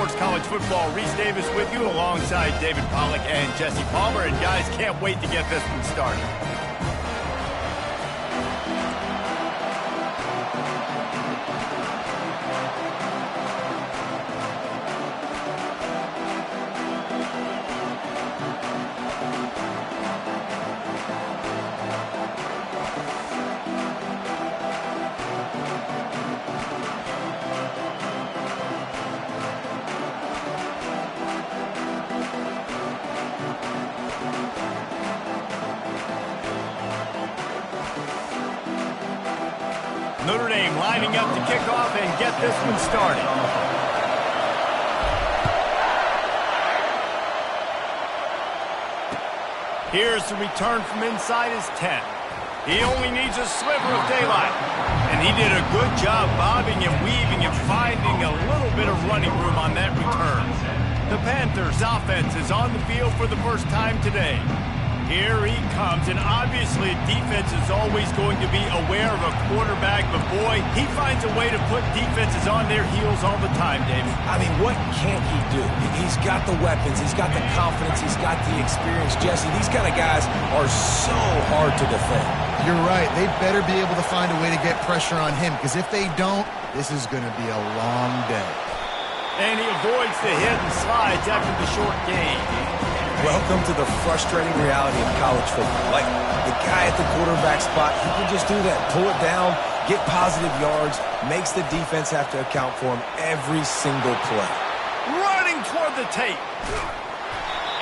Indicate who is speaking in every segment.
Speaker 1: Sports College Football. Reese Davis with you alongside David Pollack and Jesse Palmer. And guys, can't wait to get this one started. Notre Dame lining up to kick off and get this one started. Here's the return from inside his 10. He only needs a sliver of daylight. And he did a good job bobbing and weaving and finding a little bit of running room on that return. The Panthers' offense is on the field for the first time today. Here he comes, and obviously defense is always going to be aware of a quarterback, but boy, he finds a way to put defenses on their heels all the time, David.
Speaker 2: I mean, what can't he do? He's got the weapons, he's got the confidence, he's got the experience. Jesse, these kind of guys are so hard to defend.
Speaker 3: You're right. They better be able to find a way to get pressure on him, because if they don't, this is going to be a long day.
Speaker 1: And he avoids the hit and slides after the short gain.
Speaker 2: Welcome to the frustrating reality of college football. Like, the guy at the quarterback spot, he can just do that. Pull it down, get positive yards, makes the defense have to account for him every single play.
Speaker 1: Running toward the tape.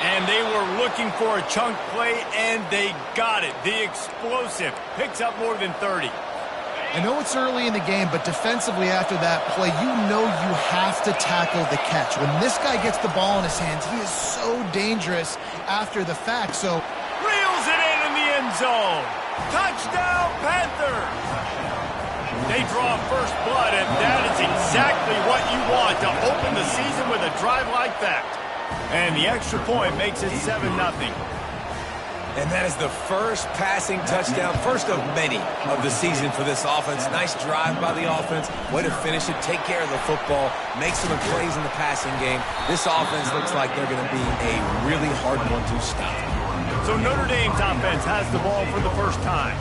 Speaker 1: And they were looking for a chunk play, and they got it. The explosive picks up more than 30.
Speaker 3: I know it's early in the game, but defensively after that play, you know you have to tackle the catch. When this guy gets the ball in his hands, he is so dangerous after the fact. So
Speaker 1: reels it in the end zone. Touchdown, Panthers! They draw first blood, and that is exactly what you want to open the season with a drive like that. And the extra point makes it 7-0.
Speaker 2: And that is the first passing touchdown, first of many of the season for this offense. Nice drive by the offense. Way to finish it, take care of the football, make some plays in the passing game. This offense looks like they're going to be a really hard one to stop.
Speaker 1: So Notre Dame's offense has the ball for the first time.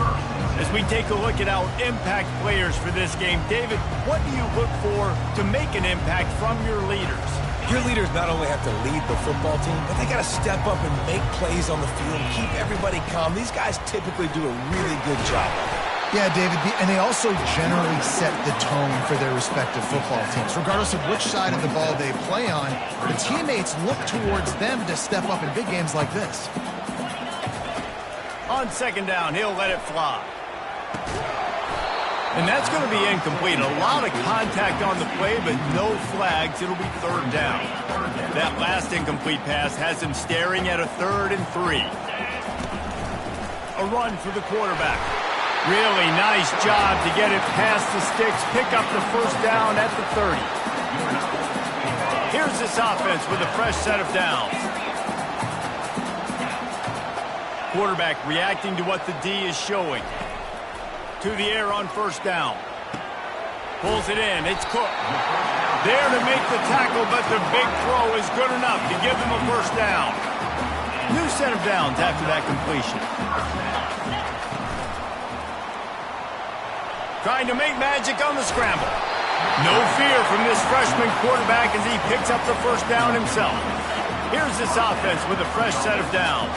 Speaker 1: As we take a look at our impact players for this game, David, what do you look for to make an impact from your leaders?
Speaker 2: Your leaders not only have to lead the football team, but they got to step up and make plays on the field, keep everybody calm. These guys typically do a really good job.
Speaker 3: Yeah, David, and they also generally set the tone for their respective football teams. Regardless of which side of the ball they play on, the teammates look towards them to step up in big games like this.
Speaker 1: On second down, he'll let it fly. And that's going to be incomplete. A lot of contact on the play, but no flags. It'll be third down. That last incomplete pass has him staring at a 3rd and 3. A run for the quarterback. Really nice job to get it past the sticks, pick up the first down at the 30. Here's this offense with a fresh set of downs. Quarterback reacting to what the D is showing. To the air on first down. Pulls it in. It's Cook. There to make the tackle, but the big throw is good enough to give them a first down. New set of downs after that completion. Trying to make magic on the scramble. No fear from this freshman quarterback as he picks up the first down himself. Here's this offense with a fresh set of downs.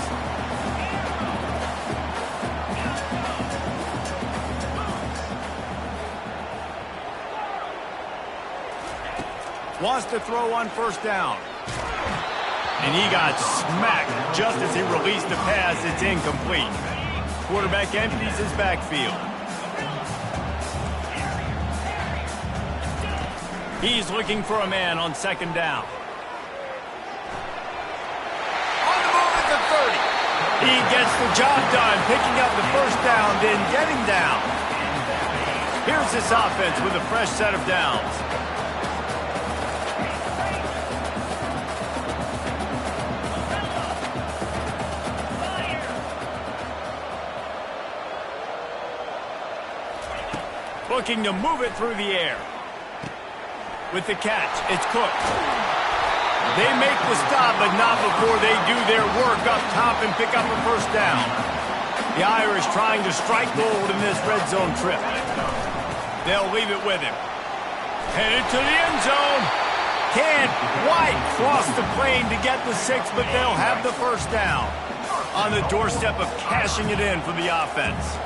Speaker 1: Wants to throw on first down. And he got smacked just as he released the pass. It's incomplete. Quarterback empties his backfield. He's looking for a man on second down. On the move at the 30. He gets the job done, picking up the first down, then getting down. Here's this offense with a fresh set of downs. Looking to move it through the air. With the catch, it's Cook. They make the stop, but not before they do their work up top and pick up a first down. The Irish trying to strike gold in this red zone trip. They'll leave it with him. Headed to the end zone. Can't quite cross the plane to get the 6, but they'll have the first down. On the doorstep of cashing it in for the offense.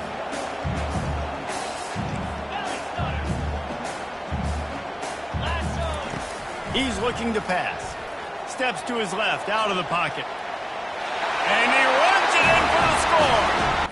Speaker 1: He's looking to pass. Steps to his left, out of the pocket. And he runs it in for the score.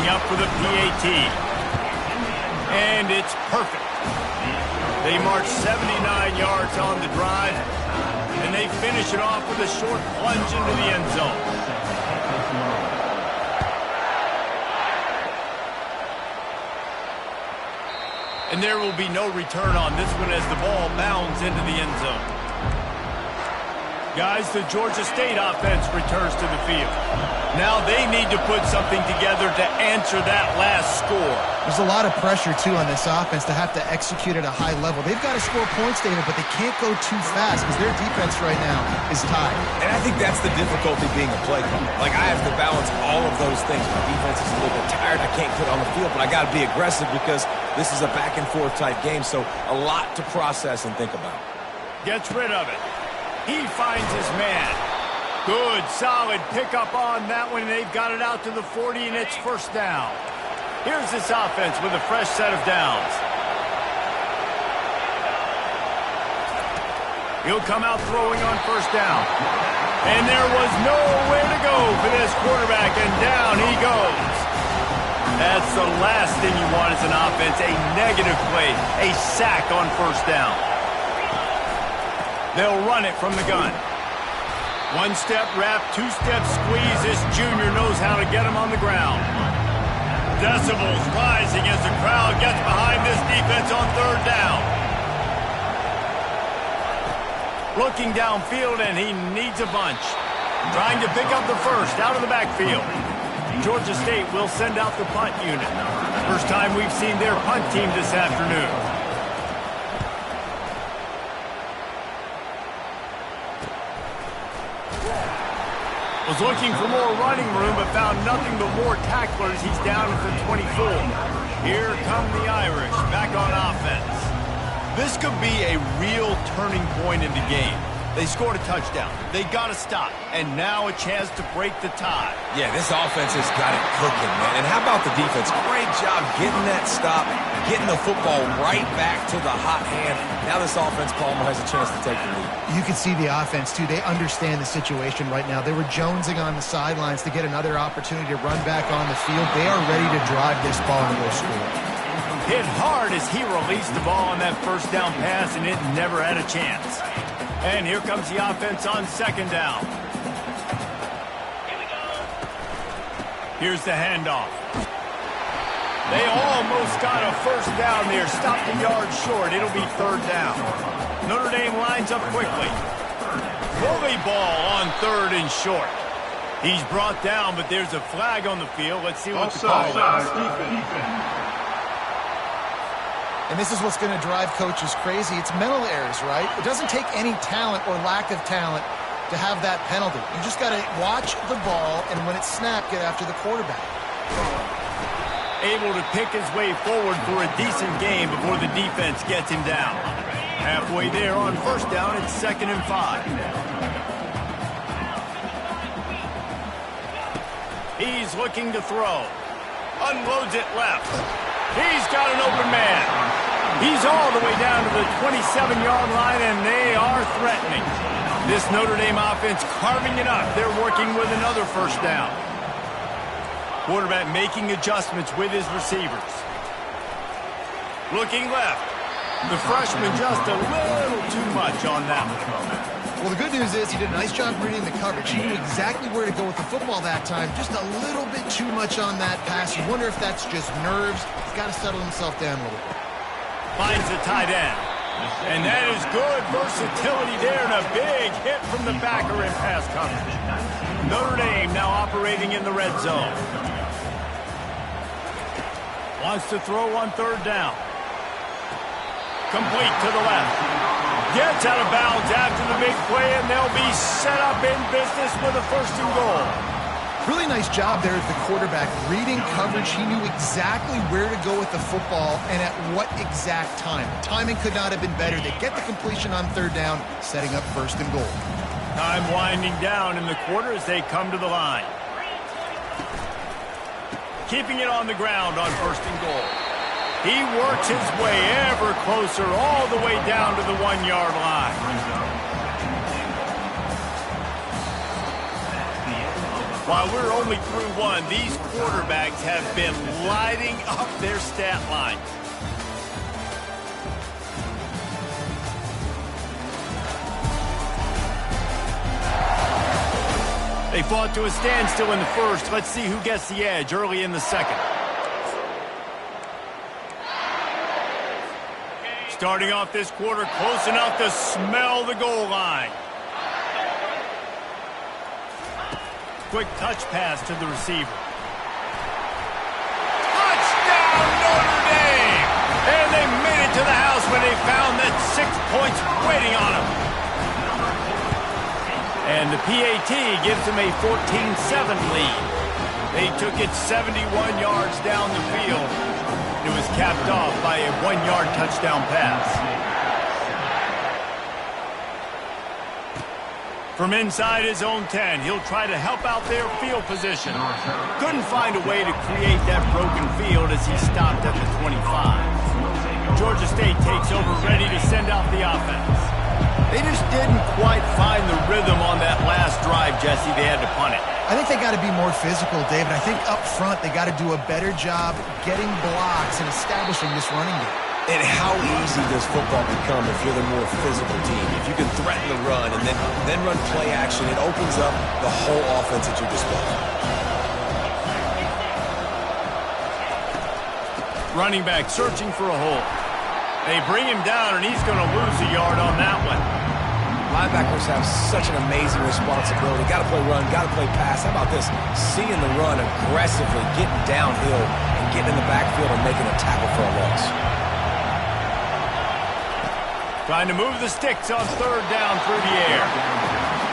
Speaker 1: Up for the PAT. And it's perfect. They march 79 yards on the drive, and they finish it off with a short plunge into the end zone. And there will be no return on this one as the ball bounds into the end zone. Guys, the Georgia State offense returns to the field. Now they need to put something together to answer that last score.
Speaker 3: There's a lot of pressure, too, on this offense to have to execute at a high level. They've got to score points, David, but they can't go too fast because their defense right now is tied.
Speaker 2: And I think that's the difficulty being a play caller. Like, I have to balance all of those things. My defense is a little bit tired. I can't get on the field, but I got to be aggressive because this is a back-and-forth type game, so a lot to process and think about.
Speaker 1: Gets rid of it. He finds his man. Good, solid pickup on that one. They've got it out to the 40, and it's first down. Here's this offense with a fresh set of downs. He'll come out throwing on first down. And there was nowhere to go for this quarterback, and down he goes. That's the last thing you want as an offense, a negative play, a sack on first down. They'll run it from the gun. One-step wrap, two-step squeeze. This junior knows how to get him on the ground. Decibels rising as the crowd gets behind this defense on third down. Looking downfield, and he needs a bunch. Trying to pick up the first out of the backfield. Georgia State will send out the punt unit. First time we've seen their punt team this afternoon. Was looking for more running room, but found nothing but more tacklers. He's down at the 24. Here come the Irish, back on offense. This could be a real turning point in the game. They scored a touchdown. They got to stop. And now a chance to break the tie.
Speaker 2: Yeah, this offense has got it cooking, man. And how about the defense? Great job getting that stop, getting the football right back to the hot hand. Now this offense, Palmer, has a chance to take the lead.
Speaker 3: You can see the offense, too. They understand the situation right now. They were jonesing on the sidelines to get another opportunity to run back on the field. They are ready to drive this ball and go score.
Speaker 1: Hit hard as he released the ball on that first down pass, and it never had a chance. And here comes the offense on second down. Here's the handoff. They almost got a first down there. Stopped a yard short. It'll be third down. Notre Dame lines up quickly. Bully ball on third and short. He's brought down, but there's a flag on the field. Let's see what the call is.
Speaker 3: And this is what's going to drive coaches crazy. It's mental errors, right? It doesn't take any talent or lack of talent to have that penalty. You just got to watch the ball, and when it's snapped, get after the quarterback.
Speaker 1: Able to pick his way forward for a decent game before the defense gets him down. Halfway there on first down, it's 2nd and 5. He's looking to throw. Unloads it left. He's got an open man. He's all the way down to the 27-yard line, and they are threatening. This Notre Dame offense carving it up. They're working with another first down. Quarterback making adjustments with his receivers. Looking left. The freshman just a little too much on that one.
Speaker 3: Well, the good news is he did a nice job reading the coverage. He knew exactly where to go with the football that time, just a little bit too much on that pass. You wonder if that's just nerves. He's got to settle himself down a little bit.
Speaker 1: Finds the tight end. And that is good versatility there and a big hit from the backer in pass coverage. Notre Dame now operating in the red zone. Wants to throw on third down. Complete to the left. Gets out of bounds after the big play, and they'll be set up in business with a 1st and goal.
Speaker 3: Really nice job there as the quarterback. Reading coverage, he knew exactly where to go with the football and at what exact time. Timing could not have been better. They get the completion on third down, setting up 1st and goal.
Speaker 1: Time winding down in the quarter as they come to the line. Keeping it on the ground on 1st and goal. He works his way ever closer all the way down to the 1-yard line. While we're only through one, these quarterbacks have been lighting up their stat line. They fought to a standstill in the first. Let's see who gets the edge early in the second. Starting off this quarter close enough to smell the goal line. Quick touch pass to the receiver. Touchdown, Notre Dame! And they made it to the house when they found that 6 points waiting on them. And the PAT gives them a 14-7 lead. They took it 71 yards down the field. It was capped off by a 1-yard touchdown pass. From inside his own 10, he'll try to help out their field position. Couldn't find a way to create that broken field as he stopped at the 25. Georgia State takes over, ready to send out the offense. They just didn't quite find the rhythm on that last drive, Jesse. They had to punt it.
Speaker 3: I think they got to be more physical, David. I think up front they got to do a better job getting blocks and establishing this running game.
Speaker 2: And how easy does football become if you're the more physical team? If you can threaten the run and then run play action, it opens up the whole offense at your disposal.
Speaker 1: Running back searching for a hole. They bring him down, and he's going to lose a yard on that one.
Speaker 2: Linebackers have such an amazing responsibility. Got to play run, got to play pass. How about this? Seeing the run aggressively, getting downhill, and getting in the backfield and making a tackle for a loss.
Speaker 1: Trying to move the sticks on third down through the air.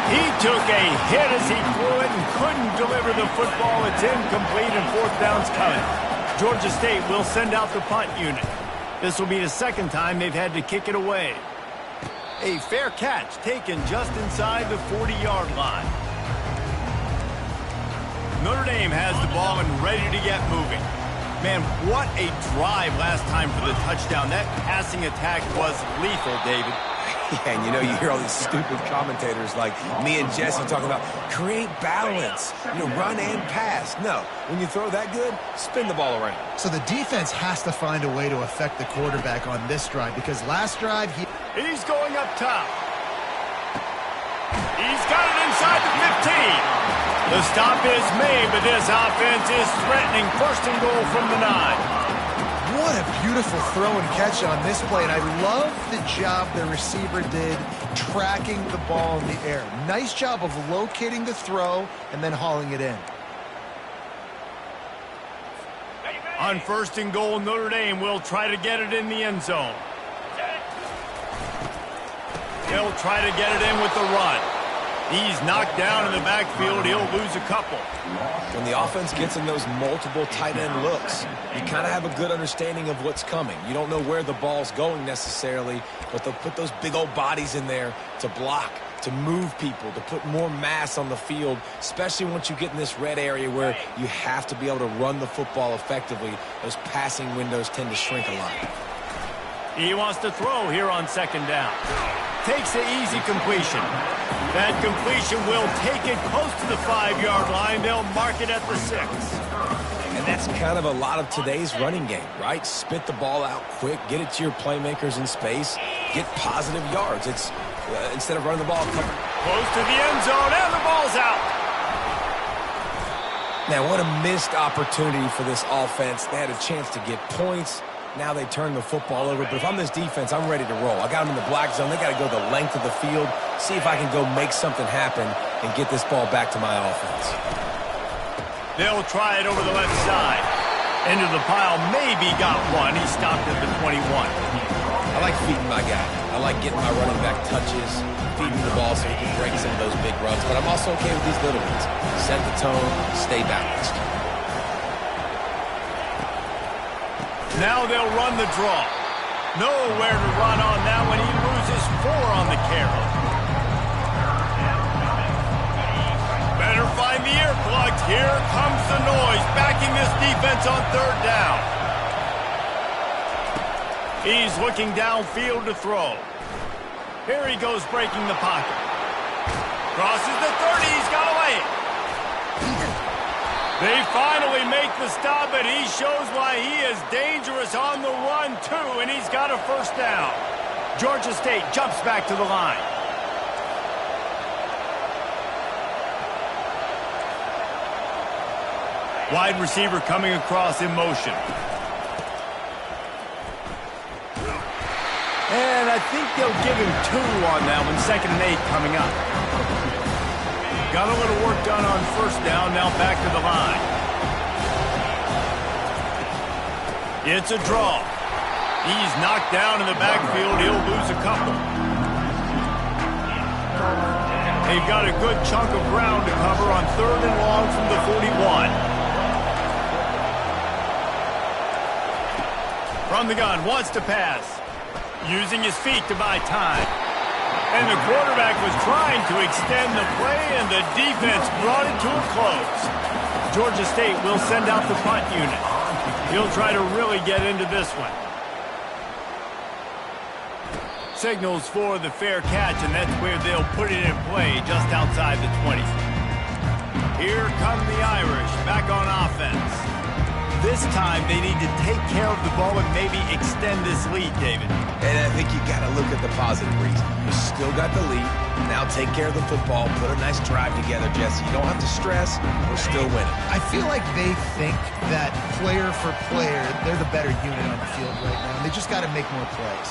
Speaker 1: He took a hit as he threw it and couldn't deliver the football. It's incomplete and 4th down's coming. Georgia State will send out the punt unit. This will be the second time they've had to kick it away. A fair catch taken just inside the 40-yard line. Notre Dame has the ball and ready to get moving. Man, what a drive last time for the touchdown. That passing attack was lethal, David.
Speaker 2: Yeah, and you know, you hear all these stupid commentators like me and Jesse talking about create balance, run and pass. No, when you throw that good, spin the ball around.
Speaker 3: So the defense has to find a way to affect the quarterback on this drive because last drive
Speaker 1: he's going up top. He's got it inside the 15. The stop is made, but this offense is threatening 1st and goal from the 9.
Speaker 3: What a beautiful throw and catch on this play, and I love the job the receiver did tracking the ball in the air. Nice job of locating the throw and then hauling it in.
Speaker 1: On 1st and goal, Notre Dame will try to get it in the end zone. They'll try to get it in with the run. He's knocked down in the backfield. He'll lose a couple.
Speaker 2: When the offense gets in those multiple tight end looks, you kind of have a good understanding of what's coming. You don't know where the ball's going necessarily, but they'll put those big old bodies in there to block, to move people, to put more mass on the field, especially once you get in this red area where you have to be able to run the football effectively. Those passing windows tend to shrink a lot.
Speaker 1: He wants to throw here on 2nd down. Takes the easy completion. That completion will take it close to the 5-yard line. They'll mark it at the 6.
Speaker 2: And that's kind of a lot of today's running game, right? Spit the ball out quick, get it to your playmakers in space, get positive yards. It's instead of running the ball.
Speaker 1: Close to the end zone, and the ball's out.
Speaker 2: Now, what a missed opportunity for this offense. They had a chance to get points. Now they turn the football over. But if I'm this defense, I'm ready to roll. I got them in the black zone. They got to go the length of the field, see if I can go make something happen and get this ball back to my offense.
Speaker 1: They'll try it over the left side. Into the pile, maybe got one. He stopped at the 21.
Speaker 2: I like feeding my guy. I like getting my running back touches, feeding the ball so he can break some of those big runs. But I'm also okay with these little ones. Set the tone, stay balanced.
Speaker 1: Now they'll run the draw. Nowhere to run on that one. He loses 4 on the carry. Better find the earplugs. Here comes the noise, backing this defense on 3rd down. He's looking downfield to throw. Here he goes breaking the pocket. Crosses the 30. He's got away. They finally make the stop, but he shows why he is dangerous on the run, too, and he's got a 1st down. Georgia State jumps back to the line. Wide receiver coming across in motion. And I think they'll give him 2 on that one. 2nd and 8 coming up. Got a little work done on 1st down, now back to the line. It's a draw. He's knocked down in the backfield. He'll lose a couple. They've got a good chunk of ground to cover on 3rd and long from the 41. From the gun, wants to pass. Using his feet to buy time. And the quarterback was trying to extend the play, and the defense brought it to a close. Georgia State will send out the punt unit. He'll try to really get into this one. Signals for the fair catch, and that's where they'll put it in play, just outside the 20. Here come the Irish, back on offense. This time, they need to take care of the ball and maybe extend this lead, David.
Speaker 2: And I think you got to look at the positive reason. You still got the lead. Now take care of the football. Put a nice drive together, Jesse. You don't have to stress. We're still winning.
Speaker 3: I feel like they think that player for player, they're the better unit on the field right now, and they just got to make more plays.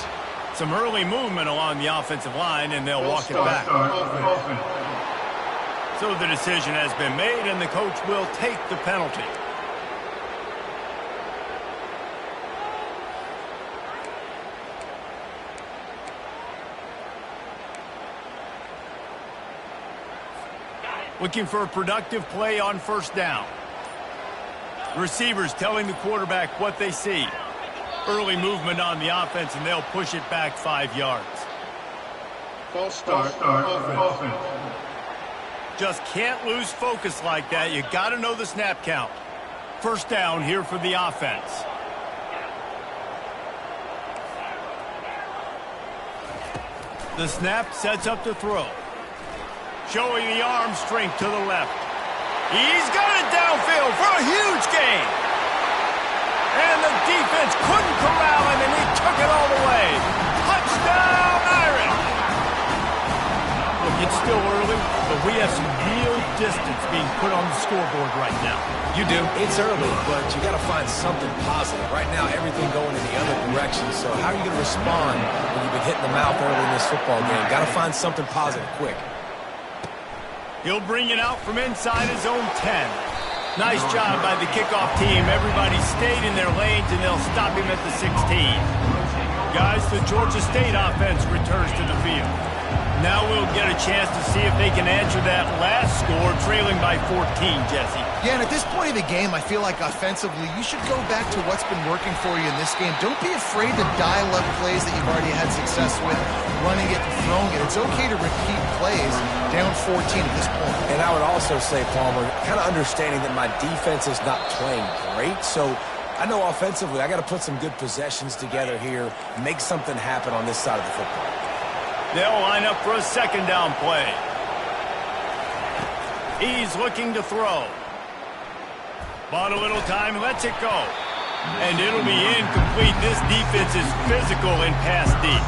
Speaker 1: Some early movement along the offensive line, and they'll walk it back. So the decision has been made, and the coach will take the penalty. Looking for a productive play on 1st down. Receivers telling the quarterback what they see. Early movement on the offense, and they'll push it back 5 yards.
Speaker 4: False start. Offense.
Speaker 1: Just can't lose focus like that. You got to know the snap count. 1st down here for the offense. The snap sets up the throw. Showing the arm strength to the left. He's got it downfield for a huge gain. And the defense couldn't corral him, and he took it all the way. Touchdown, Irish! Look, it's still early, but we have some real distance being put on the scoreboard right now.
Speaker 2: You do. It's early, but you got to find something positive. Right now, everything going in the other direction. So how are you going to respond when you've been hitting the mouth early in this football game? Got to find something positive quick.
Speaker 1: He'll bring it out from inside his own 10. Nice job by the kickoff team. Everybody stayed in their lanes, and they'll stop him at the 16. Guys, the Georgia State offense returns to the field. Now we'll get a chance to see if they can answer that last score, trailing by 14, Jesse.
Speaker 3: Yeah, and at this point of the game, I feel like offensively, you should go back to what's been working for you in this game. Don't be afraid to dial up plays that you've already had success with, running it and throwing it. It's okay to repeat plays down 14 at this point.
Speaker 2: And I would also say, Palmer, kind of understanding that my defense is not playing great, so I know offensively I got to put some good possessions together here, make something happen on this side of the football.
Speaker 1: They'll line up for a 2nd down play. He's looking to throw. Bought a little time, lets it go. And it'll be incomplete. This defense is physical and pass deep.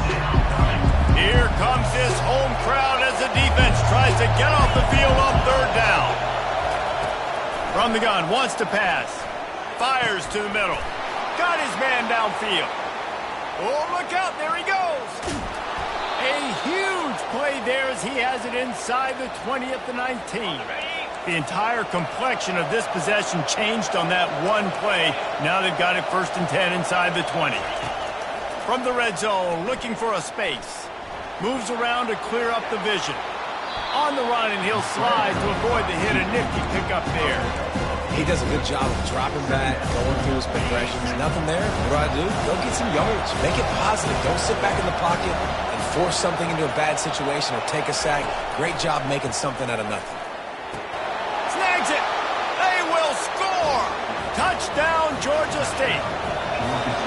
Speaker 1: Here comes this home crowd as the defense tries to get off the field on 3rd down. From the gun, wants to pass. Fires to the middle. Got his man downfield. Oh, look out, there he goes. A huge play there as he has it inside the 20 at the 19. The entire complexion of this possession changed on that one play. Now they've got it 1st and 10 inside the 20. From the red zone, looking for a space. Moves around to clear up the vision. On the run, and he'll slide to avoid the hit. A nifty pickup there.
Speaker 2: He does a good job of dropping back, going through his progressions. Nothing there. What do? Go get some yardage. Make it positive. Don't sit back in the pocket and force something into a bad situation or take a sack. Great job making something out of nothing.
Speaker 1: Snags it. They will score. Touchdown, Georgia State.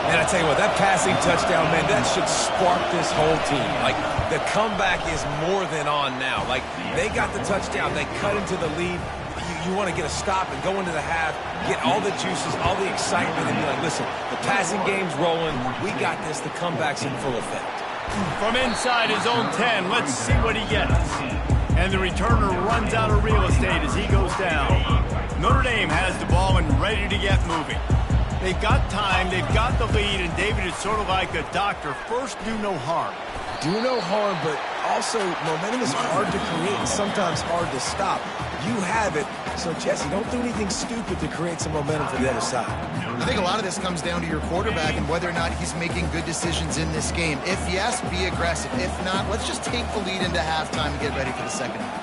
Speaker 2: Man, I tell you what, that passing touchdown, man, that should spark this whole team. Like, the comeback is more than on now. Like, they got the touchdown. They cut into the lead. You want to get a stop and go into the half, get all the juices, all the excitement, and be like, listen, the passing game's rolling. We got this. The comeback's in full effect.
Speaker 1: From inside his own 10, let's see what he gets. And the returner runs out of real estate as he goes down. Notre Dame has the ball and ready to get moving. They've got time, they've got the lead, and David is sort of like a doctor. First, do no harm.
Speaker 2: Do no harm, but also momentum is hard to create and sometimes hard to stop. You have it, so Jesse, don't do anything stupid to create some momentum for the other side.
Speaker 3: I think a lot of this comes down to your quarterback and whether or not he's making good decisions in this game. If yes, be aggressive. If not, let's just take the lead into halftime and get ready for the second half.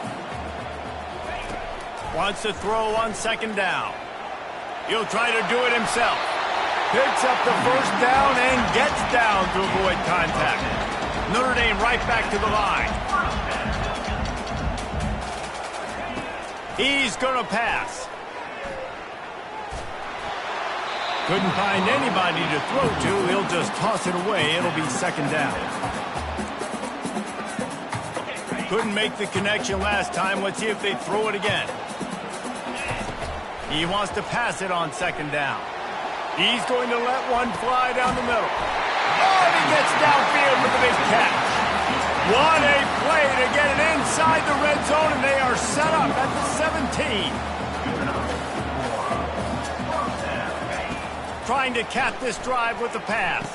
Speaker 1: Wants to throw on 2nd down. He'll try to do it himself. Picks up the 1st down and gets down to avoid contact. Notre Dame right back to the line. He's going to pass. Couldn't find anybody to throw to. He'll just toss it away. It'll be 2nd down. Couldn't make the connection last time. Let's see if they throw it again. He wants to pass it on 2nd down. He's going to let one fly down the middle. Oh, and he gets downfield with a big catch. What a play to get it inside the red zone, and they are set up at the 17. Trying to cap this drive with the pass.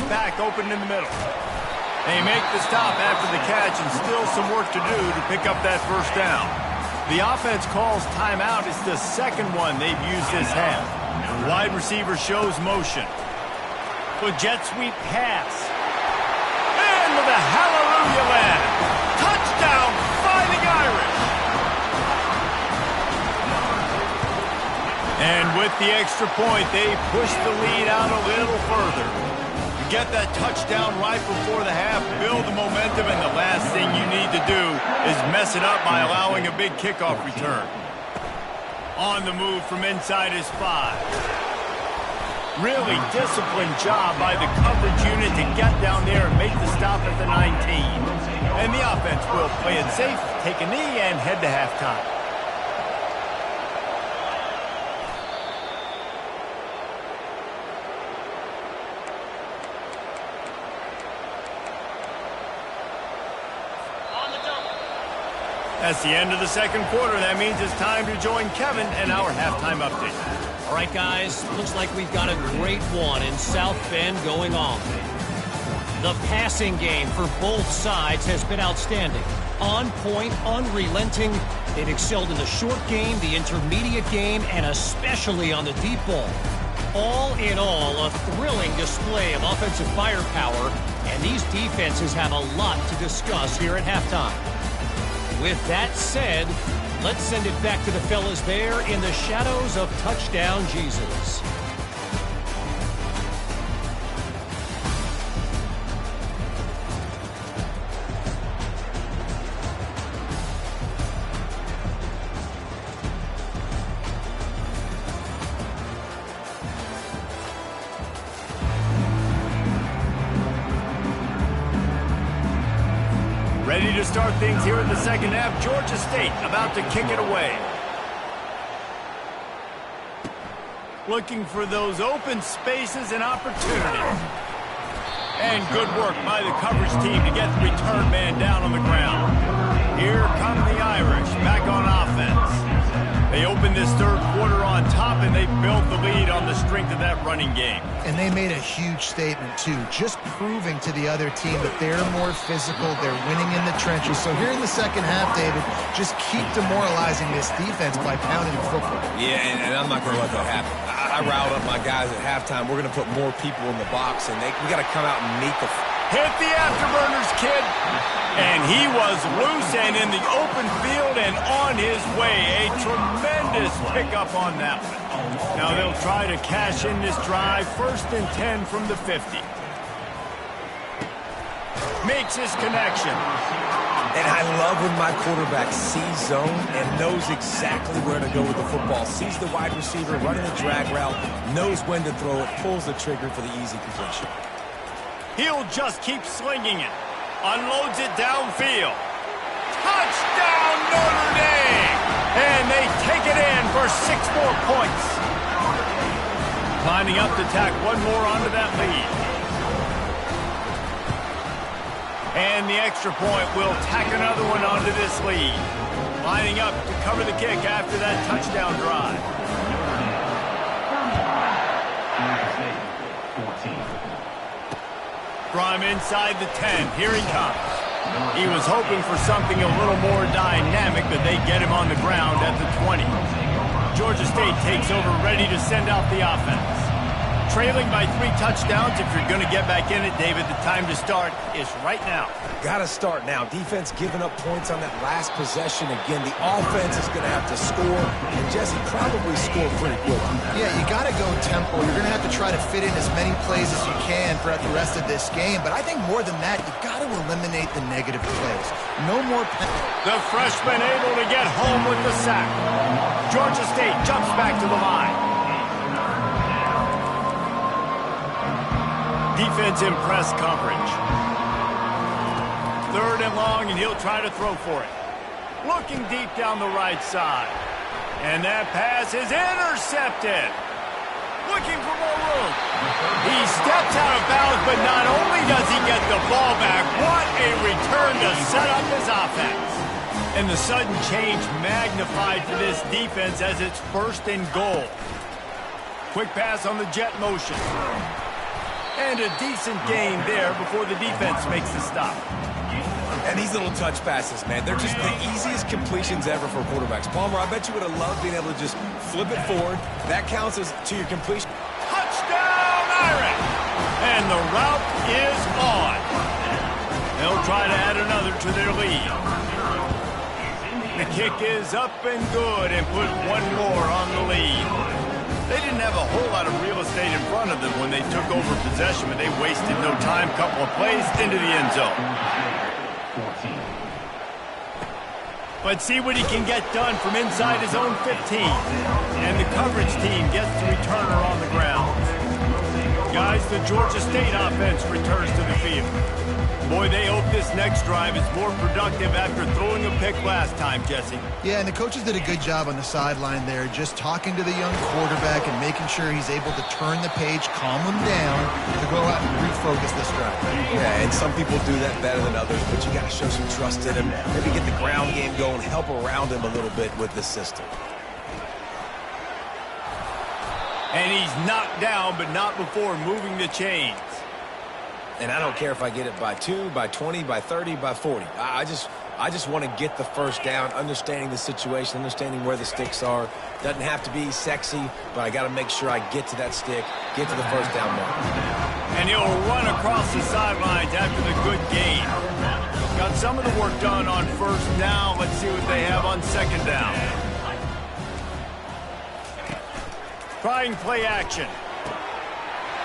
Speaker 1: Back open in the middle. They make the stop after the catch, and still some work to do to pick up that 1st down. The offense calls timeout. It's the 2nd one they've used this half. The wide receiver shows motion. With jet sweep pass. And with a hallelujah land. Touchdown, Fighting Irish. And with the extra point, they push the lead out a little further. Get that touchdown right before the half, build the momentum, and the last thing you need to do is mess it up by allowing a big kickoff return. On the move from inside his 5. Really disciplined job by the coverage unit to get down there and make the stop at the 19. And the offense will play it safe, take a knee, and head to halftime. That's the end of the 2nd quarter. That means it's time to join Kevin and our halftime update.
Speaker 5: All right, guys, looks like we've got a great one in South Bend going on. The passing game for both sides has been outstanding. On point, unrelenting. They've excelled in the short game, the intermediate game, and especially on the deep ball. All in all, a thrilling display of offensive firepower, and these defenses have a lot to discuss here at halftime. With that said, let's send it back to the fellas there in the shadows of Touchdown Jesus.
Speaker 1: Ready to start things here in the 2nd half. Georgia State about to kick it away. Looking for those open spaces and opportunities. And good work by the coverage team to get the return man down on the ground. Here come the Irish back on offense. They opened this third quarter on top, and they built the lead on the strength of that running game.
Speaker 3: And they made a huge statement, too, just proving to the other team that they're more physical, they're winning in the trenches. So here in the second half, David, just keep demoralizing this defense by pounding the football.
Speaker 2: Yeah, and I'm not going to let that happen. I riled up my guys at halftime. We're going to put more people in the box, and we got to come out and meet the...
Speaker 1: Hit the afterburners, kid. And he was loose and in the open field and on his way. A tremendous pickup on that one. Now they'll try to cash in this drive. 1st and 10 from the 50. Makes his connection.
Speaker 2: And I love when my quarterback sees zone and knows exactly where to go with the football. Sees the wide receiver running the drag route, knows when to throw it, pulls the trigger for the easy completion.
Speaker 1: He'll just keep slinging it. Unloads it downfield. Touchdown, Notre Dame! And they take it in for 6 more points. Lining up to tack one more onto that lead. And the extra point will tack another one onto this lead. Lining up to cover the kick after that touchdown drive. From inside the 10, here he comes. He was hoping for something a little more dynamic, but they get him on the ground at the 20. Georgia State takes over, ready to send out the offense. Trailing by 3 touchdowns. If you're going to get back in it, David, the time to start is right now.
Speaker 2: Got to start now. Defense giving up points on that last possession. Again, the offense is going to have to score, and Jesse probably score pretty quick.
Speaker 3: Yeah, you got to go tempo. You're going to have to try to fit in as many plays as you can throughout the rest of this game. But I think more than that, you've got to eliminate the negative plays. No more penalties.
Speaker 1: The freshman able to get home with the sack. Georgia State jumps back to the line. Defense in press coverage. 3rd and long, and he'll try to throw for it. Looking deep down the right side. And that pass is intercepted. Looking for more room. He steps out of bounds, but not only does he get the ball back, what a return to set up his offense. And the sudden change magnified for this defense as it's 1st and goal. Quick pass on the jet motion. And a decent gain there before the defense makes the stop.
Speaker 2: And these little touch passes, man, they're just the easiest completions ever for quarterbacks. Palmer, I bet you would have loved being able to just flip it forward. That counts as to your completion.
Speaker 1: Touchdown, Irish! And the route is on. They'll try to add another to their lead. The kick is up and good and put one more on the lead. They didn't have a whole lot of real estate in front of them when they took over possession, but they wasted no time. Couple of plays into the end zone. But see what he can get done from inside his own 15. And the coverage team gets the returner on the ground. Guys, the Georgia State offense returns to the field. Boy, they hope this next drive is more productive after throwing a pick last time, Jesse.
Speaker 3: Yeah, and the coaches did a good job on the sideline there, just talking to the young quarterback and making sure he's able to turn the page, calm him down, to go out and refocus this drive.
Speaker 2: Yeah, and some people do that better than others, but you got to show some trust in him. Maybe get the ground game going, help around him a little bit with the system.
Speaker 1: And he's knocked down, but not before moving the chains.
Speaker 2: And I don't care if I get it by 2, by 20, by 30, by 40. I just want to get the first down, understanding the situation, understanding where the sticks are. Doesn't have to be sexy, but I got to make sure I get to that stick, get to the first down mark.
Speaker 1: And he'll run across the sidelines after the good gain. Got some of the work done on 1st down. Let's see what they have on 2nd down. Trying play action.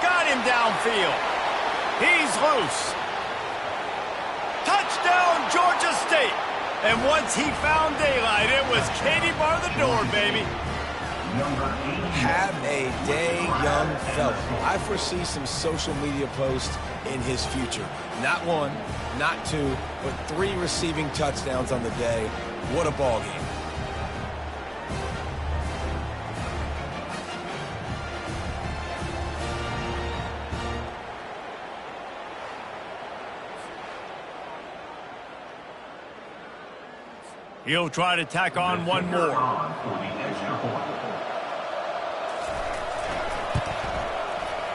Speaker 1: Got him downfield. He's loose. Touchdown, Georgia State. And once he found daylight, it was Katie bar the door, baby.
Speaker 2: Have a day, young fella. I foresee some social media posts in his future. Not 1, not 2, but 3 receiving touchdowns on the day. What a ball game.
Speaker 1: He'll try to tack on one more.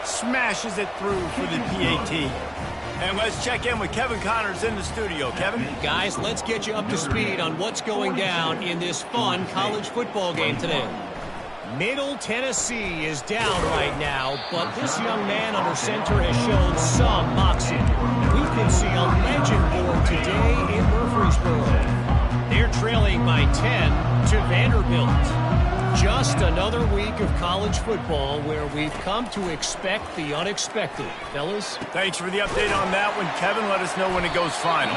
Speaker 1: Smashes it through for the PAT. And let's check in with Kevin Connors in the studio. Kevin?
Speaker 5: Guys, let's get you up to speed on what's going down in this fun college football game today. Middle Tennessee is down right now, but this young man under center has shown some moxie. We can see a legend born today in Murfreesboro. They're trailing by 10 to Vanderbilt. Just another week of college football where we've come to expect the unexpected. Fellas?
Speaker 1: Thanks for the update on that one, Kevin. Let us know when it goes final.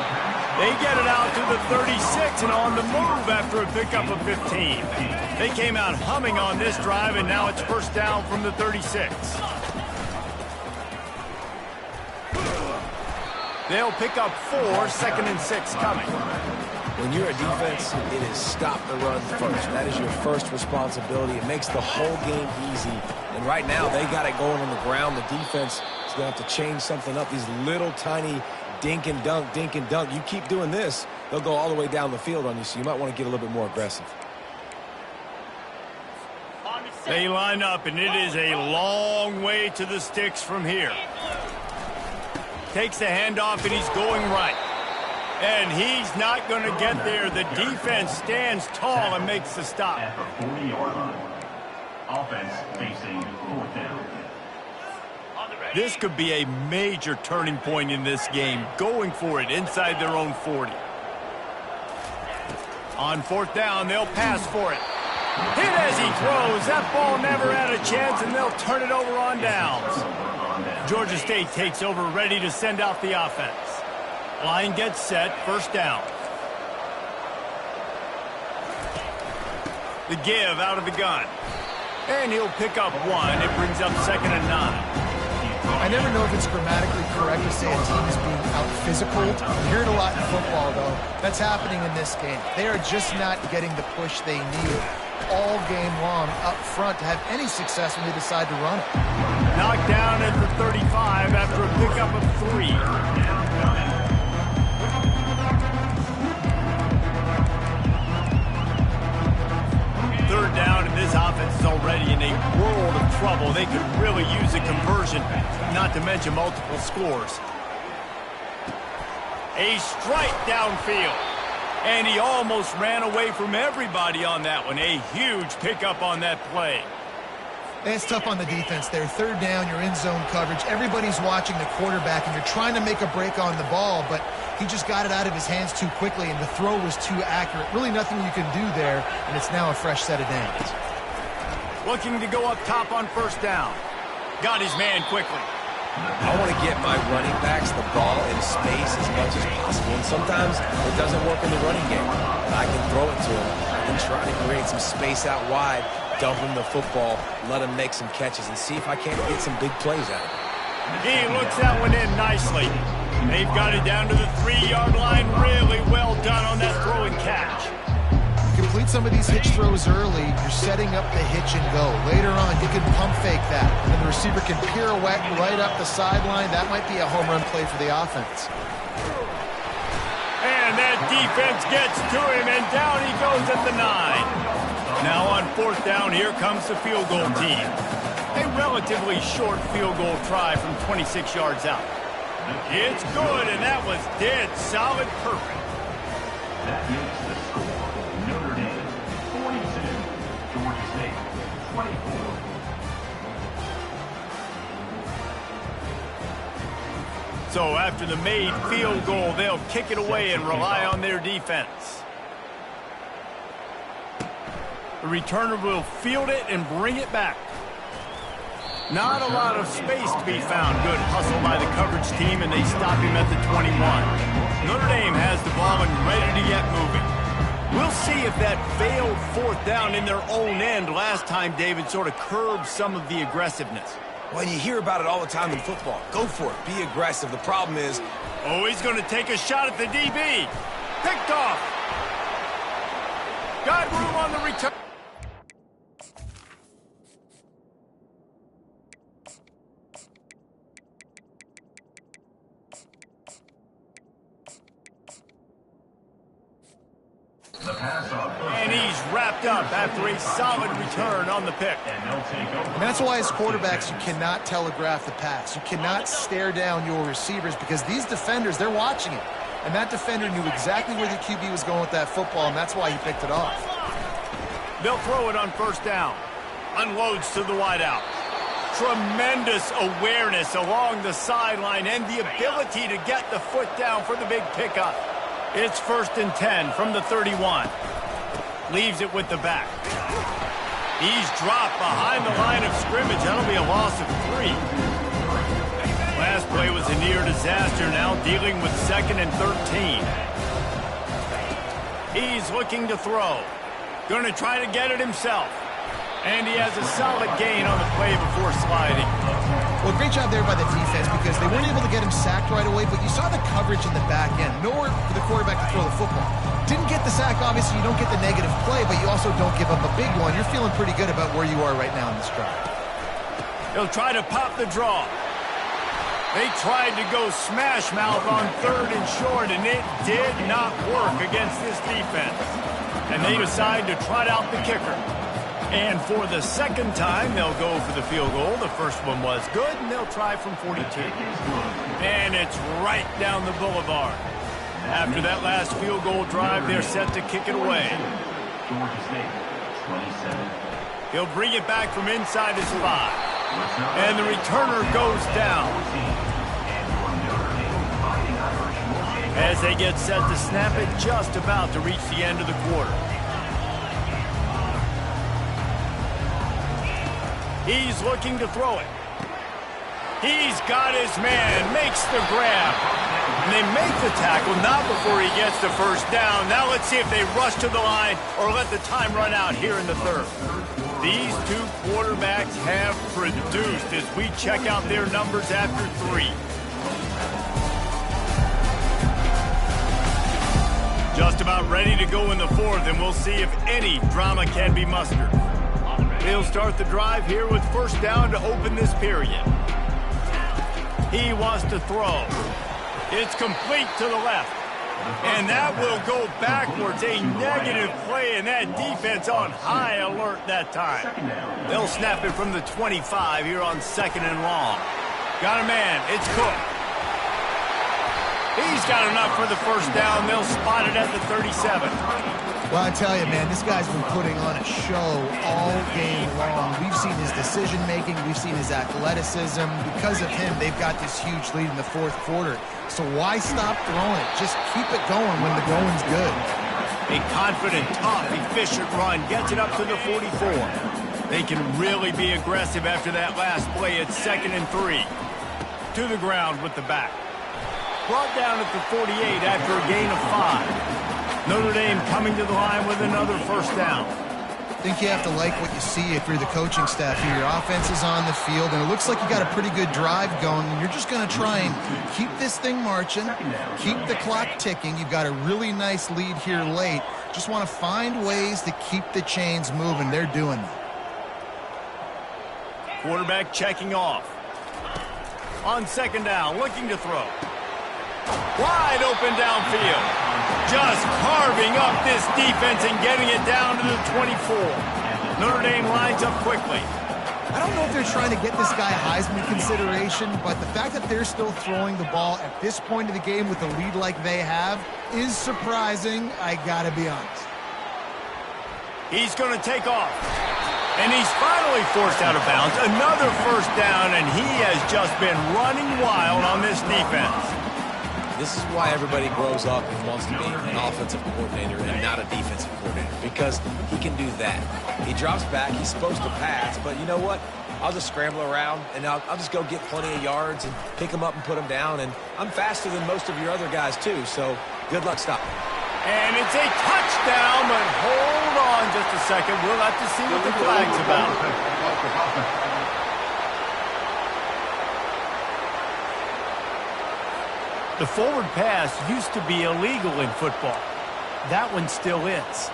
Speaker 1: They get it out to the 36 and on the move after a pickup of 15. They came out humming on this drive, and now it's first down from the 36. They'll pick up 4, 2nd and 6 coming.
Speaker 2: When you're a defense, it is stop the run first. That is your first responsibility. It makes the whole game easy. And right now, they got it going on the ground. The defense is going to have to change something up. These little tiny dink and dunk, dink and dunk. You keep doing this, they'll go all the way down the field on you, so you might want to get a little bit more aggressive.
Speaker 1: They line up, and it is a long way to the sticks from here. Takes the handoff, and he's going right. And he's not going to get there. The defense stands tall and makes the stop.
Speaker 6: At the 40-yard line. Offense facing 4th down.
Speaker 1: This could be a major turning point in this game. Going for it inside their own 40. On 4th down, they'll pass for it. Hit as he throws. That ball never had a chance, and they'll turn it over on downs. Georgia State takes over, ready to send out the offense. Line gets set, first down. The give out of the gun. And he'll pick up 1. It brings up 2nd and 9.
Speaker 3: I never know if it's grammatically correct to say a team is being out-physical. You hear it a lot in football, though. That's happening in this game. They are just not getting the push they need all game long up front to have any success when they decide to run it.
Speaker 1: Knocked down at the 35 after a pickup of 3. Third down, and this offense is already in a world of trouble. They could really use a conversion, not to mention multiple scores. A strike downfield, and he almost ran away from everybody on that one. A huge pickup on that play.
Speaker 3: It's tough on the defense there. Third down, you're in zone coverage. Everybody's watching the quarterback, and you're trying to make a break on the ball, but he just got it out of his hands too quickly, and the throw was too accurate. Really nothing you can do there, and it's now a fresh set of downs.
Speaker 1: Looking to go up top on first down. Got his man quickly.
Speaker 2: I want to get my running backs the ball in space as much as possible, and sometimes it doesn't work in the running game. I can throw it to him. I can try to create some space out wide, dump him the football, let him make some catches, and see if I can't get some big plays out of it.
Speaker 1: He looks that one in nicely. They've got it down to the 3-yard line. Really well done on that throw and catch.
Speaker 3: Complete some of these hitch throws early. You're setting up the hitch and go. Later on, you can pump fake that, and the receiver can pirouette right up the sideline. That might be a home run play for the offense.
Speaker 1: And that defense gets to him, and down he goes at the 9. Now on 4th down, here comes the field goal team. A relatively short field goal try from 26 yards out. It's good, and that was dead solid perfect.
Speaker 6: That makes the score. Notre Dame 42, Georgia State 24.
Speaker 1: So after the made field goal, they'll kick it away and rely on their defense. The returner will field it and bring it back. Not a lot of space to be found. Good hustle by the coverage team, and they stop him at the 21. Notre Dame has the ball and ready to get moving. We'll see if that failed 4th down in their own end last time, David, sort of curbed some of the aggressiveness.
Speaker 2: Well, you hear about it all the time in football. Go for it. Be aggressive. The problem is...
Speaker 1: Oh, he's going to take a shot at the DB. Picked off. Got room on the return.
Speaker 6: The pass
Speaker 1: wrapped up after a solid return on the pick.
Speaker 3: And that's why as quarterbacks you cannot telegraph the pass. You cannot stare down your receivers because these defenders, they're watching it. And that defender knew exactly where the QB was going with that football, and that's why he picked it off.
Speaker 1: They'll throw it on first down. Unloads to the wideout. Tremendous awareness along the sideline and the ability to get the foot down for the big pickup. It's 1st and 10 from the 31. Leaves it with the back. He's dropped behind the line of scrimmage. That'll be a loss of 3. Last play was a near disaster, now dealing with 2nd and 13. He's looking to throw. Going to try to get it himself. And he has a solid gain on the play before sliding.
Speaker 3: Well, great job there by the defense because they weren't able to get him sacked right away, but you saw the coverage in the back end. Nowhere for the quarterback to throw the football. Didn't get the sack, obviously. You don't get the negative play, but you also don't give up a big one. You're feeling pretty good about where you are right now in this drive.
Speaker 1: He'll try to pop the draw. They tried to go smash mouth on 3rd and short, and it did not work against this defense. And they decide to trot out the kicker. And for the 2nd time, they'll go for the field goal. The first one was good, and they'll try from 42. And it's right down the boulevard. After that last field goal drive, they're set to kick it away. He'll bring it back from inside his 5. And the returner goes down. As they get set to snap it, just about to reach the end of the quarter. He's looking to throw it. He's got his man, makes the grab. And they make the tackle, not before he gets the first down. Now let's see if they rush to the line or let the time run out here in the 3rd. These two quarterbacks have produced as we check out their numbers after 3. Just about ready to go in the 4th, and we'll see if any drama can be mustered. He'll start the drive here with first down to open this period. He wants to throw. It's complete to the left. And that will go backwards. A negative play, and that defense on high alert that time. They'll snap it from the 25 here on 2nd and long. Got a man. It's Cook. He's got enough for the first down. They'll spot it at the 37.
Speaker 3: Well, I tell you, man, this guy's been putting on a show all game long. We've seen his decision-making. We've seen his athleticism. Because of him, they've got this huge lead in the 4th quarter. So why stop throwing it? Just keep it going when the going's good.
Speaker 1: A confident, tough, efficient run gets it up to the 44. They can really be aggressive after that last play. It's 2nd and 3. To the ground with the back. Brought down at the 48 after a gain of 5. Notre Dame coming to the line with another first down.
Speaker 3: I think you have to like what you see if you're the coaching staff here. Your offense is on the field, and it looks like you got a pretty good drive going, and you're just going to try and keep this thing marching, keep the clock ticking. You've got a really nice lead here late. Just want to find ways to keep the chains moving. They're doing that.
Speaker 1: Quarterback checking off. On 2nd down, looking to throw. Wide open downfield. Just carving up this defense and getting it down to the 24. Notre Dame lines up quickly.
Speaker 3: I don't know if they're trying to get this guy Heisman consideration, but the fact that they're still throwing the ball at this point of the game with a lead like they have is surprising, I gotta be honest.
Speaker 1: He's going to take off. And he's finally forced out of bounds. Another first down, and he has just been running wild on this defense.
Speaker 2: This is why everybody grows up and wants to be an offensive coordinator and not a defensive coordinator, because he can do that. He drops back, he's supposed to pass, but you know what? I'll just scramble around, and I'll just go get plenty of yards and pick them up and put them down, and I'm faster than most of your other guys, too, so good luck stopping.
Speaker 1: And it's a touchdown, but hold on just a second. We'll have to see what the flag's about. The forward pass used to be illegal in football. That one still is.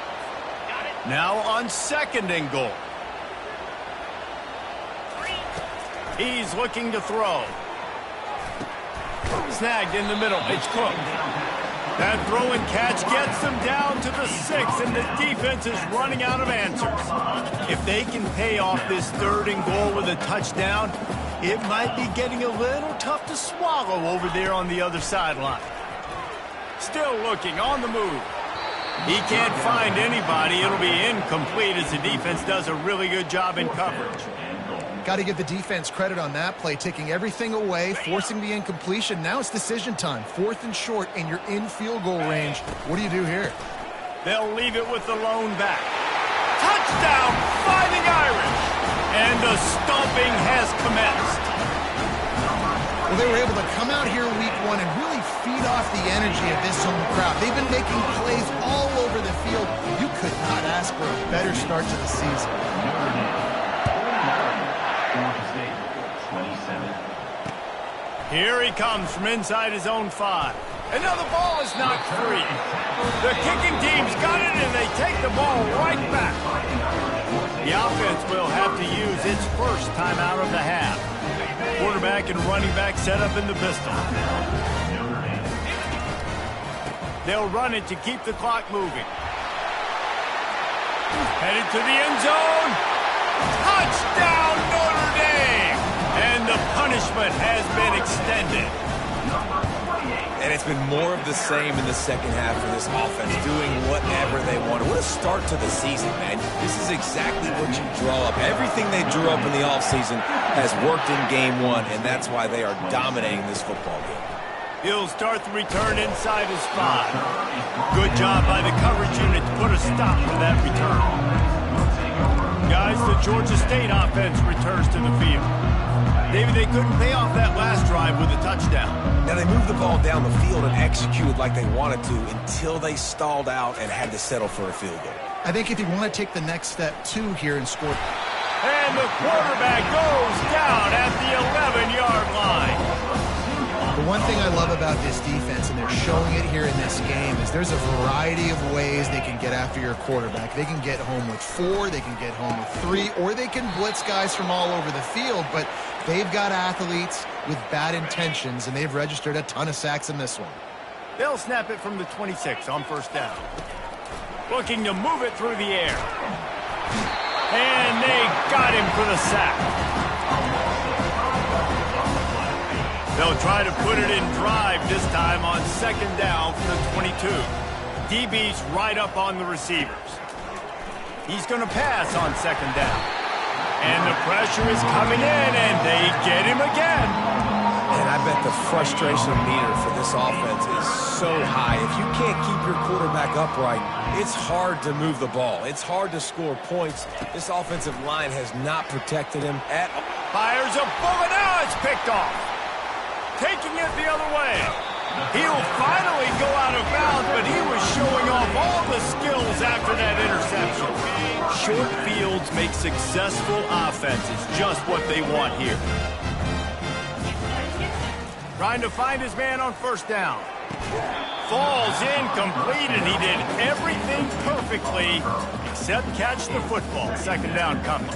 Speaker 1: Now on 2nd and goal. He's looking to throw. Snagged in the middle. It's Cook. That throw and catch gets them down to the 6, and the defense is running out of answers. If they can pay off this 3rd and goal with a touchdown, it might be getting a little tough to swallow over there on the other sideline. Still looking on the move. He can't find anybody. It'll be incomplete as the defense does a really good job in coverage.
Speaker 3: Got to give the defense credit on that play, taking everything away, forcing the incompletion. Now it's decision time. 4th and short, and you're in field goal range. What do you do here?
Speaker 1: They'll leave it with the lone back. Touchdown, Fighting Irish! And the stomping has commenced.
Speaker 3: Well, they were able to come out here week 1 and really feed off the energy of this home crowd. They've been making plays all over the field. You could not ask for a better start to the season.
Speaker 1: Here he comes from inside his own 5. Another ball is knocked free. The kicking team's got it, and they take the ball right back. The offense will have to use its first timeout of the half. Quarterback and running back set up in the pistol. They'll run it to keep the clock moving. Headed to the end zone. Touchdown, Notre Dame! And the punishment has been extended.
Speaker 2: And it's been more of the same in the second half for this offense, doing whatever they want. What a start to the season, man. This is exactly what you draw up. Everything they drew up in the offseason has worked in game 1, and that's why they are dominating this football game.
Speaker 1: He'll start the return inside his 5. Good job by the coverage unit to put a stop to that return. Guys, the Georgia State offense returns to the field. David, they couldn't pay off that last drive with a touchdown.
Speaker 2: Now, they moved the ball down the field and executed like they wanted to until they stalled out and had to settle for a field goal.
Speaker 3: I think if you want to take the next step, 2 here and score.
Speaker 1: And the quarterback goes down at the 11-yard line.
Speaker 3: The one thing I love about this defense, and they're showing it here in this game, is there's a variety of ways they can get after your quarterback. They can get home with 4, they can get home with 3, or they can blitz guys from all over the field, but they've got athletes with bad intentions, and they've registered a ton of sacks in this one.
Speaker 1: They'll snap it from the 26 on 1st down. Looking to move it through the air. And they got him for the sack. They'll try to put it in drive this time on 2nd down from the 22. DB's right up on the receivers. He's going to pass on 2nd down. And the pressure is coming in, and they get him again.
Speaker 2: And I bet the frustration meter for this offense is so high. If you can't keep your quarterback upright, it's hard to move the ball. It's hard to score points. This offensive line has not protected him at all.
Speaker 1: Fires a bullet. Now it's picked off. Taking it the other way. He'll finally go out of bounds, but he was showing off all the skills after that interception. Short fields make successful offenses just what they want here. Trying to find his man on 1st down. Falls incomplete, and he did everything perfectly except catch the football. 2nd down coming.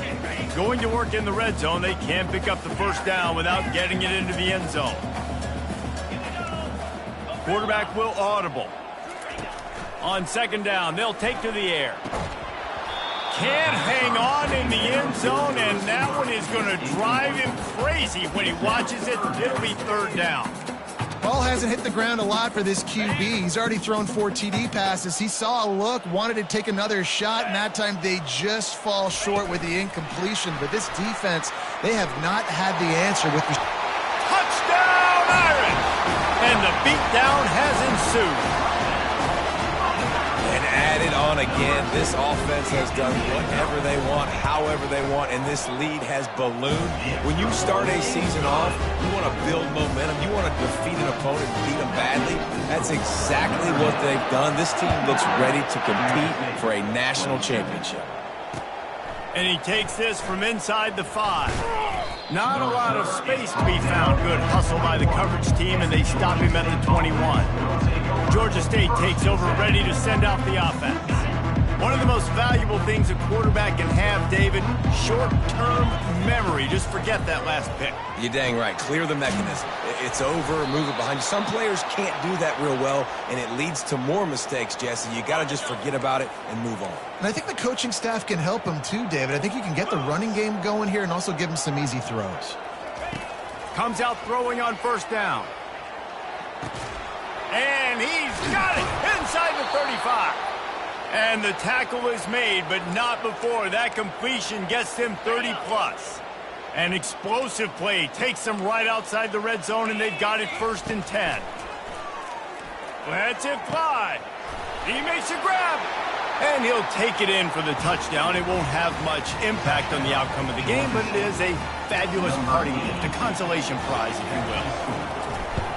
Speaker 1: Going to work in the red zone. They can't pick up the 1st down without getting it into the end zone. Quarterback will audible. On 2nd down, they'll take to the air. Can't hang on in the end zone, and that one is going to drive him crazy when he watches it. It'll be 3rd down.
Speaker 3: Ball hasn't hit the ground a lot for this QB. He's already thrown 4 TD passes. He saw a look, wanted to take another shot, and that time they just fall short with the incompletion. But this defense, they have not had the answer with the...
Speaker 1: Touchdown, Irish! And the beatdown has ensued.
Speaker 2: And added on again, this offense has done whatever they want, however they want, and this lead has ballooned. When you start a season off, you want to build momentum. You want to defeat an opponent and beat them badly. That's exactly what they've done. This team looks ready to compete for a national championship.
Speaker 1: And he takes this from inside the 5. Not a lot of space to be found. Good hustle by the coverage team, and they stop him at the 21. Georgia State takes over, ready to send out the offense. One of the most valuable things a quarterback can have, David, short-term memory. Just forget that last pick.
Speaker 2: You're dang right. Clear the mechanism. It's over, move it behind you. Some players can't do that real well, and it leads to more mistakes, Jesse. You got to just forget about it and move on.
Speaker 3: And I think the coaching staff can help him too, David. I think you can get the running game going here and also give him some easy throws.
Speaker 1: Comes out throwing on first down. And he's got it inside the 35. And the tackle is made, but not before that completion gets him 30-plus. An explosive play takes them right outside the red zone, and they've got it 1st and 10. Lets it fly. He makes a grab. And he'll take it in for the touchdown. It won't have much impact on the outcome of the game, but it is a fabulous parting gift, a consolation prize, if you will.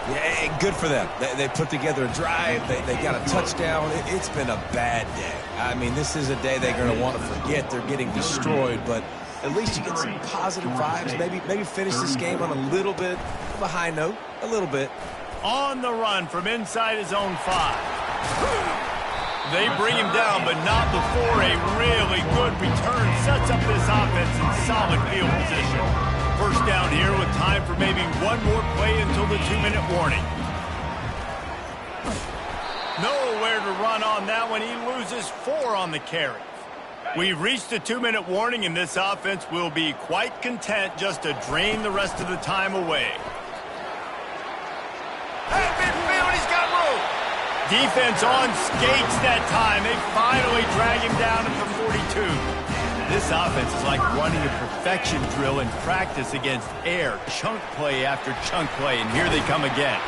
Speaker 2: Yeah, good for them. They put together a drive. They got a touchdown. It's been a bad day. I mean, this is a day they're going to want to forget. They're getting destroyed, but at least you get some positive vibes. Maybe finish this game on a little bit of a high note, a little bit.
Speaker 1: On the run from inside his own 5. They bring him down, but not before a really good return sets up this offense in solid field position. First down here with time for maybe one more play until the 2-minute warning. Nowhere to run on that one. He loses 4 on the carry. We've reached the 2-minute warning, and this offense will be quite content just to drain the rest of the time away. At midfield, he's got room. Defense on skates that time. They finally drag him down at the 42. This offense is like running a perfection drill in practice against air. Chunk play after chunk play, and here they come again.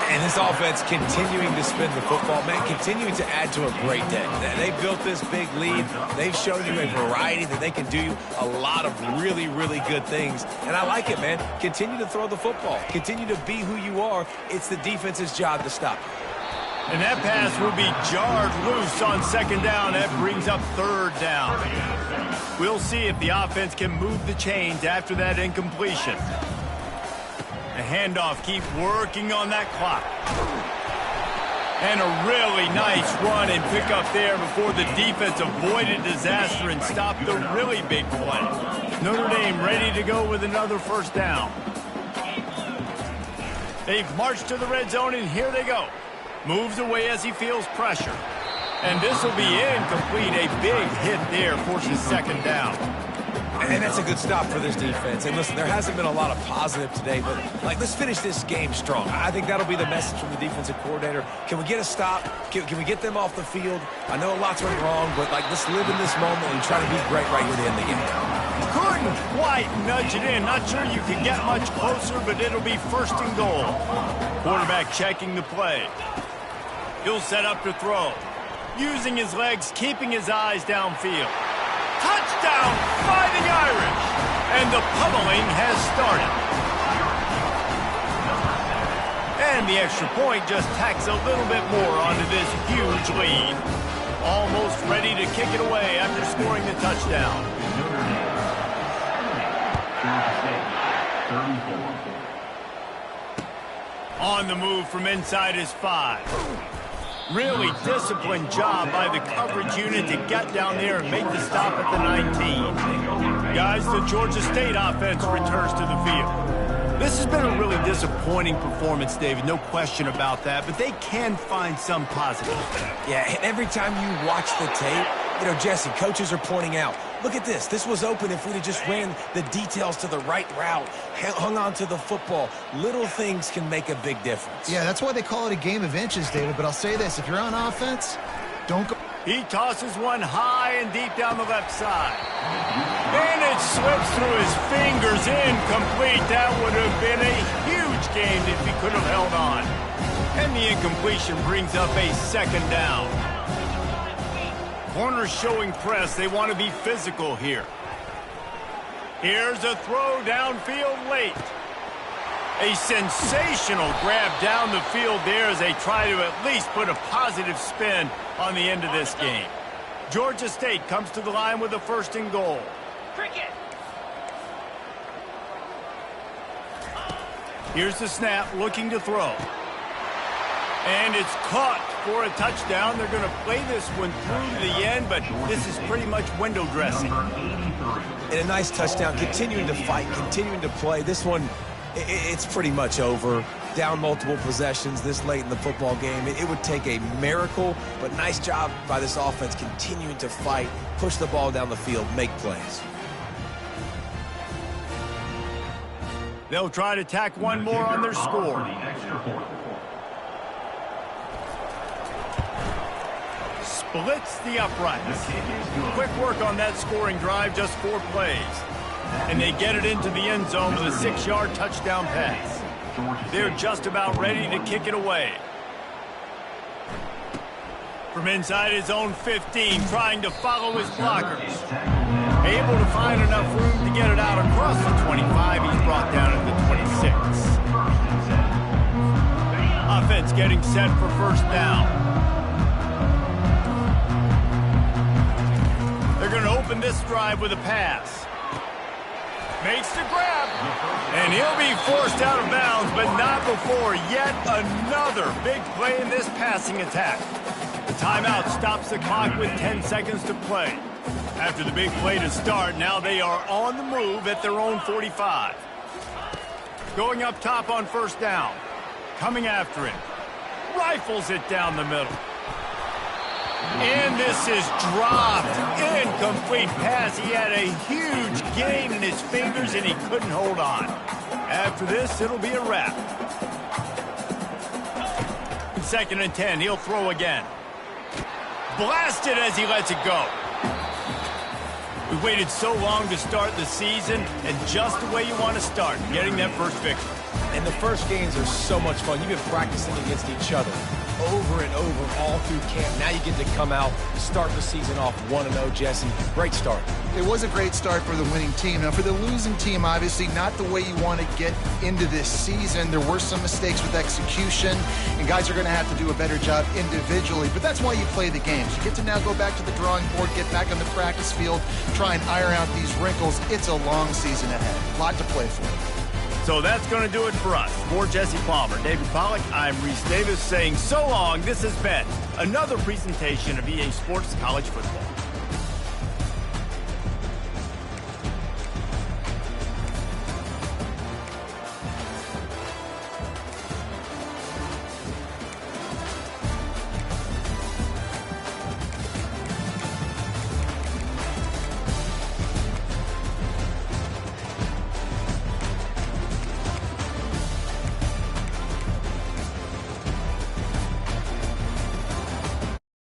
Speaker 2: And this offense continuing to spin the football, man, continuing to add to a great day. They built this big lead. They've shown you a variety that they can do a lot of really, really good things. And I like it, man. Continue to throw the football. Continue to be who you are. It's the defense's job to stop you.
Speaker 1: And that pass will be jarred loose on 2nd down. That brings up 3rd down. We'll see if the offense can move the chains after that incompletion. The handoff, keep working on that clock. And a really nice run and pick up there before the defense avoided disaster and stopped the really big play. Notre Dame ready to go with another 1st down. They've marched to the red zone, and here they go. Moves away as he feels pressure. And this will be incomplete. A big hit there forces 2nd down.
Speaker 2: And that's a good stop for this defense. And listen, there hasn't been a lot of positive today, but let's finish this game strong. I think that'll be the message from the defensive coordinator. Can we get a stop? Can we get them off the field? I know a lot's went wrong, but let's live in this moment and try to be great right here to end the game.
Speaker 1: Couldn't quite nudge it in. Not sure you can get much closer, but it'll be 1st and goal. Quarterback checking the play. He'll set up to throw. Using his legs, keeping his eyes downfield. Touchdown, Fighting Irish! And the pummeling has started. And the extra point just tacks a little bit more onto this huge lead. Almost ready to kick it away after scoring the touchdown. On the move from inside his 5. Really disciplined job by the coverage unit to get down there and make the stop at the 19. Guys, the Georgia State offense returns to the field. This has been a really disappointing performance, David, no question about that, but they can find some positive.
Speaker 2: Yeah, and every time you watch the tape, Jesse, coaches are pointing out, look at this. This was open if we'd have just ran the details to the right route, hung on to the football. Little things can make a big difference.
Speaker 3: Yeah, that's why they call it a game of inches, David. But I'll say this, if you're on offense, don't go.
Speaker 1: He tosses one high and deep down the left side. And it slips through his fingers, incomplete. That would have been a huge game if he could have held on. And the incompletion brings up a 2nd down. Corners showing press. They want to be physical here. Here's a throw downfield late. A sensational grab down the field there as they try to at least put a positive spin on the end of this game. Georgia State comes to the line with a 1st and goal. Cricket. Here's the snap, looking to throw. And it's caught score a touchdown. They're going to play this one through to the end, but this is pretty much window dressing.
Speaker 2: And a nice touchdown, continuing to fight, continuing to play. This one, it's pretty much over. Down multiple possessions this late in the football game. It would take a miracle, but nice job by this offense continuing to fight, push the ball down the field, make plays.
Speaker 1: They'll try to tack one more on their score. Splits the uprights. Quick work on that scoring drive, just 4 plays. And they get it into the end zone with a 6-yard touchdown pass. They're just about ready to kick it away. From inside his own 15, trying to follow his blockers. Able to find enough room to get it out across the 25. He's brought down at the 26. Offense getting set for first down. They're going to open this drive with a pass. Makes the grab. And he'll be forced out of bounds, but not before yet another big play in this passing attack. The timeout stops the clock with 10 seconds to play. After the big play to start, now they are on the move at their own 45. Going up top on first down. Coming after him. Rifles it down the middle. And this is dropped. Incomplete pass. He had a huge gain in his fingers, and he couldn't hold on. After this, it'll be a wrap. 2nd and 10. He'll throw again. Blasted as he lets it go. We waited so long to start the season, and just the way you want to start, getting that first victory.
Speaker 2: And the first games are so much fun. You've been practicing against each other over and over all through camp. Now you get to come out, start the season off 1-0, Jesse. Great start.
Speaker 3: It was a great start for the winning team. Now, for the losing team, obviously not the way you want to get into this season. There were some mistakes with execution, and guys are going to have to do a better job individually. But that's why you play the games. You get to now go back to the drawing board, get back on the practice field, try and iron out these wrinkles. It's a long season ahead. A lot to play for.
Speaker 1: So that's going to do it for us. For Jesse Palmer, David Pollack, I'm Reese Davis saying so long. This has been another presentation of EA Sports College Football.